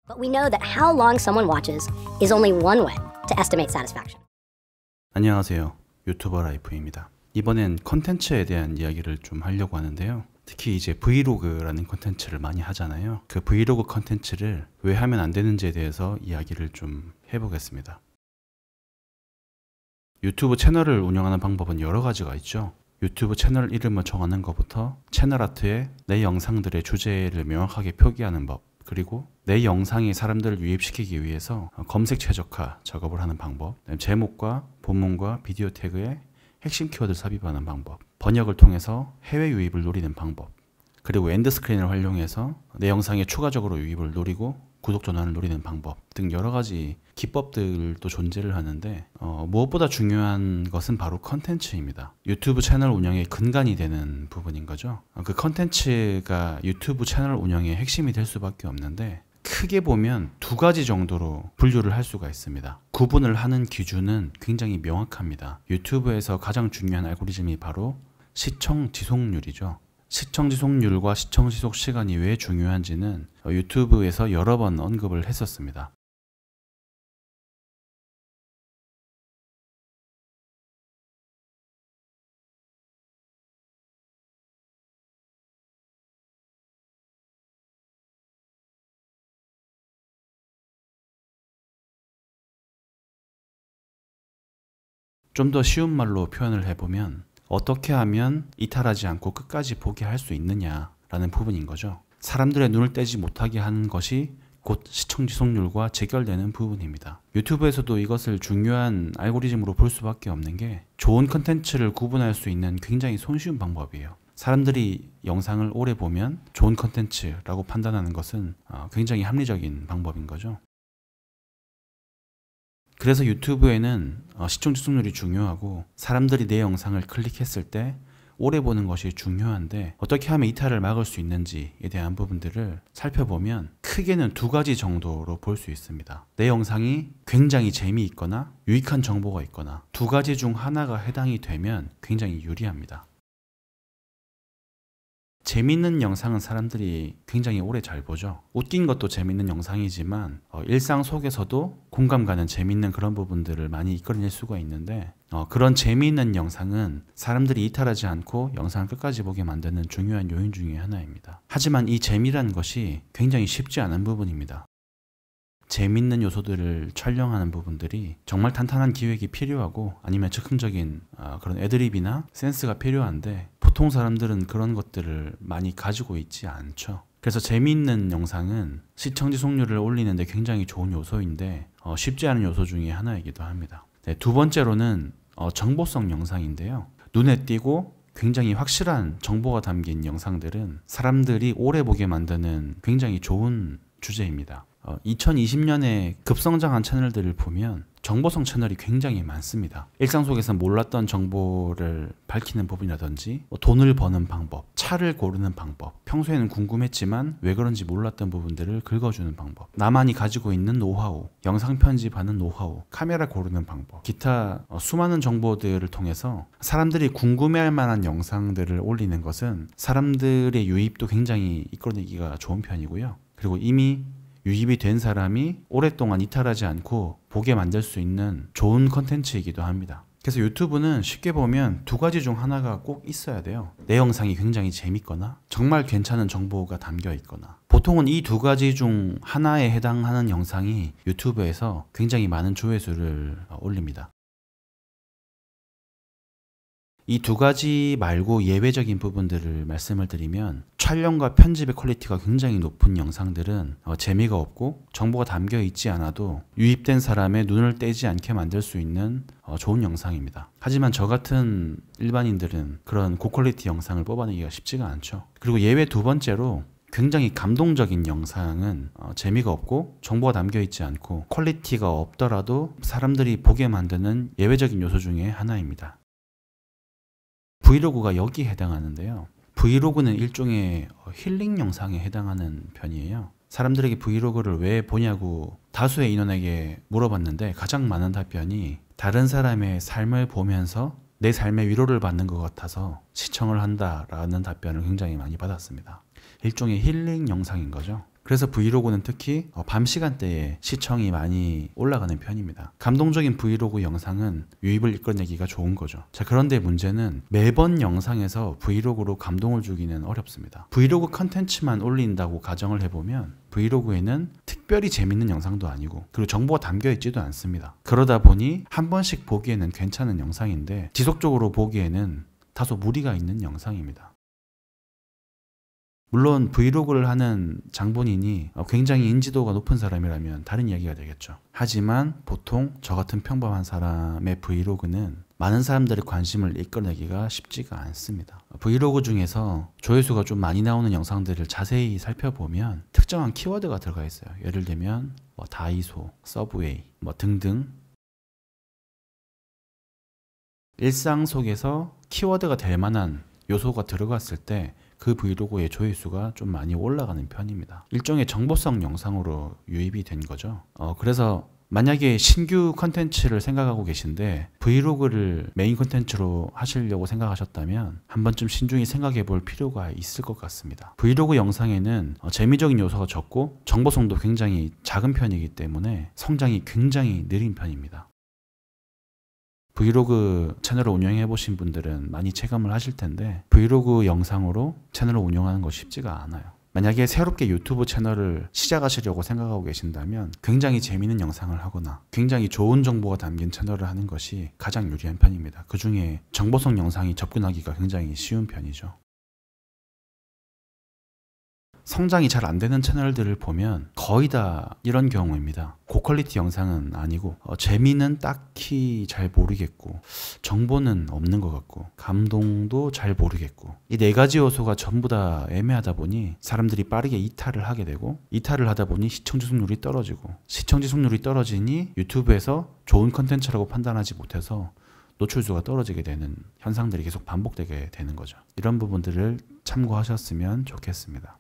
But we know that how long someone watches is only one way to estimate satisfaction. 안녕하세요. 유튜버 라이프입니다. 이번엔 컨텐츠에 대한 이야기를 좀 하려고 하는데요. 특히 이제 브이로그라는 컨텐츠를 많이 하잖아요. 그 브이로그 컨텐츠를 왜 하면 안 되는지에 대해서 이야기를 좀 해보겠습니다. 유튜브 채널을 운영하는 방법은 여러 가지가 있죠. 유튜브 채널 이름을 정하는 것부터 채널 아트에 내 영상들의 주제를 명확하게 표기하는 법, 그리고 내 영상이 사람들을 유입시키기 위해서 검색 최적화 작업을 하는 방법, 제목과 본문과 비디오 태그에 핵심 키워드를 삽입하는 방법, 번역을 통해서 해외 유입을 노리는 방법, 그리고 엔드스크린을 활용해서 내 영상에 추가적으로 유입을 노리고 구독 전환을 노리는 방법 등 여러 가지 기법들도 존재를 하는데 무엇보다 중요한 것은 바로 컨텐츠입니다. 유튜브 채널 운영의 근간이 되는 부분인 거죠. 그 컨텐츠가 유튜브 채널 운영의 핵심이 될 수밖에 없는데 크게 보면 두 가지 정도로 분류를 할 수가 있습니다. 구분을 하는 기준은 굉장히 명확합니다. 유튜브에서 가장 중요한 알고리즘이 바로 시청 지속률이죠. 시청 지속률과 시청 지속 시간이 왜 중요한지는 유튜브에서 여러 번 언급을 했었습니다. 좀 더 쉬운 말로 표현을 해보면 어떻게 하면 이탈하지 않고 끝까지 보게 할 수 있느냐라는 부분인 거죠. 사람들의 눈을 떼지 못하게 하는 것이 곧 시청 지속률과 직결되는 부분입니다. 유튜브에서도 이것을 중요한 알고리즘으로 볼 수밖에 없는 게 좋은 컨텐츠를 구분할 수 있는 굉장히 손쉬운 방법이에요. 사람들이 영상을 오래 보면 좋은 컨텐츠라고 판단하는 것은 굉장히 합리적인 방법인 거죠. 그래서 유튜브에는 시청 지속률이 중요하고 사람들이 내 영상을 클릭했을 때 오래 보는 것이 중요한데 어떻게 하면 이탈을 막을 수 있는지에 대한 부분들을 살펴보면 크게는 두 가지 정도로 볼 수 있습니다. 내 영상이 굉장히 재미있거나 유익한 정보가 있거나 두 가지 중 하나가 해당이 되면 굉장히 유리합니다. 재밌는 영상은 사람들이 굉장히 오래 잘 보죠. 웃긴 것도 재밌는 영상이지만 일상 속에서도 공감 가는 재밌는 그런 부분들을 많이 이끌어낼 수가 있는데 그런 재미있는 영상은 사람들이 이탈하지 않고 영상을 끝까지 보게 만드는 중요한 요인 중에 하나입니다. 하지만 이 재미라는 것이 굉장히 쉽지 않은 부분입니다. 재밌는 요소들을 촬영하는 부분들이 정말 탄탄한 기획이 필요하고 아니면 즉흥적인 그런 애드립이나 센스가 필요한데 보통 사람들은 그런 것들을 많이 가지고 있지 않죠. 그래서 재미있는 영상은 시청 지속률을 올리는데 굉장히 좋은 요소인데 쉽지 않은 요소 중에 하나이기도 합니다. 네, 두 번째로는 정보성 영상인데요. 눈에 띄고 굉장히 확실한 정보가 담긴 영상들은 사람들이 오래 보게 만드는 굉장히 좋은 주제입니다. 2020년에 급성장한 채널들을 보면 정보성 채널이 굉장히 많습니다. 일상 속에서 몰랐던 정보를 밝히는 부분이라든지 돈을 버는 방법, 차를 고르는 방법, 평소에는 궁금했지만 왜 그런지 몰랐던 부분들을 긁어주는 방법, 나만이 가지고 있는 노하우, 영상 편집하는 노하우, 카메라 고르는 방법, 기타 수많은 정보들을 통해서 사람들이 궁금해할 만한 영상들을 올리는 것은 사람들의 유입도 굉장히 이끌어내기가 좋은 편이고요. 그리고 이미 유입이 된 사람이 오랫동안 이탈하지 않고 보게 만들 수 있는 좋은 컨텐츠이기도 합니다. 그래서 유튜브는 쉽게 보면 두 가지 중 하나가 꼭 있어야 돼요. 내 영상이 굉장히 재밌거나 정말 괜찮은 정보가 담겨 있거나 보통은 이 두 가지 중 하나에 해당하는 영상이 유튜브에서 굉장히 많은 조회수를 올립니다. 이 두 가지 말고 예외적인 부분들을 말씀을 드리면 촬영과 편집의 퀄리티가 굉장히 높은 영상들은 재미가 없고 정보가 담겨 있지 않아도 유입된 사람의 눈을 떼지 않게 만들 수 있는 좋은 영상입니다. 하지만 저 같은 일반인들은 그런 고퀄리티 영상을 뽑아내기가 쉽지가 않죠. 그리고 예외 두 번째로 굉장히 감동적인 영상은 재미가 없고 정보가 담겨 있지 않고 퀄리티가 없더라도 사람들이 보게 만드는 예외적인 요소 중에 하나입니다. 브이로그가 여기에 해당하는데요. 브이로그는 일종의 힐링 영상에 해당하는 편이에요. 사람들에게 브이로그를 왜 보냐고 다수의 인원에게 물어봤는데 가장 많은 답변이 다른 사람의 삶을 보면서 내 삶의 위로를 받는 것 같아서 시청을 한다라는 답변을 굉장히 많이 받았습니다. 일종의 힐링 영상인 거죠. 그래서 브이로그는 특히 밤 시간대에 시청이 많이 올라가는 편입니다. 감동적인 브이로그 영상은 유입을 이끌어내기가 좋은 거죠. 자, 그런데 문제는 매번 영상에서 브이로그로 감동을 주기는 어렵습니다. 브이로그 컨텐츠만 올린다고 가정을 해보면 브이로그에는 특별히 재밌는 영상도 아니고 그리고 정보가 담겨 있지도 않습니다. 그러다 보니 한 번씩 보기에는 괜찮은 영상인데 지속적으로 보기에는 다소 무리가 있는 영상입니다. 물론 브이로그를 하는 장본인이 굉장히 인지도가 높은 사람이라면 다른 이야기가 되겠죠. 하지만 보통 저 같은 평범한 사람의 브이로그는 많은 사람들의 관심을 이끌어내기가 쉽지가 않습니다. 브이로그 중에서 조회수가 좀 많이 나오는 영상들을 자세히 살펴보면 특정한 키워드가 들어가 있어요. 예를 들면 다이소, 서브웨이 등등. 일상 속에서 키워드가 될 만한 요소가 들어갔을 때 그 브이로그의 조회수가 좀 많이 올라가는 편입니다. 일종의 정보성 영상으로 유입이 된 거죠. 그래서 만약에 신규 컨텐츠를 생각하고 계신데 브이로그를 메인 컨텐츠로 하시려고 생각하셨다면 한 번쯤 신중히 생각해 볼 필요가 있을 것 같습니다. 브이로그 영상에는 재미적인 요소가 적고 정보성도 굉장히 작은 편이기 때문에 성장이 굉장히 느린 편입니다. 브이로그 채널을 운영해 보신 분들은 많이 체감을 하실 텐데 브이로그 영상으로 채널을 운영하는 거 쉽지가 않아요. 만약에 새롭게 유튜브 채널을 시작하시려고 생각하고 계신다면 굉장히 재미있는 영상을 하거나 굉장히 좋은 정보가 담긴 채널을 하는 것이 가장 유리한 편입니다. 그 중에 정보성 영상이 접근하기가 굉장히 쉬운 편이죠. 성장이 잘 안 되는 채널들을 보면 거의 다 이런 경우입니다. 고퀄리티 영상은 아니고 재미는 딱히 잘 모르겠고 정보는 없는 것 같고 감동도 잘 모르겠고 이 네 가지 요소가 전부 다 애매하다 보니 사람들이 빠르게 이탈을 하게 되고 이탈을 하다 보니 시청 지속률이 떨어지고 시청 지속률이 떨어지니 유튜브에서 좋은 컨텐츠라고 판단하지 못해서 노출수가 떨어지게 되는 현상들이 계속 반복되게 되는 거죠. 이런 부분들을 참고하셨으면 좋겠습니다.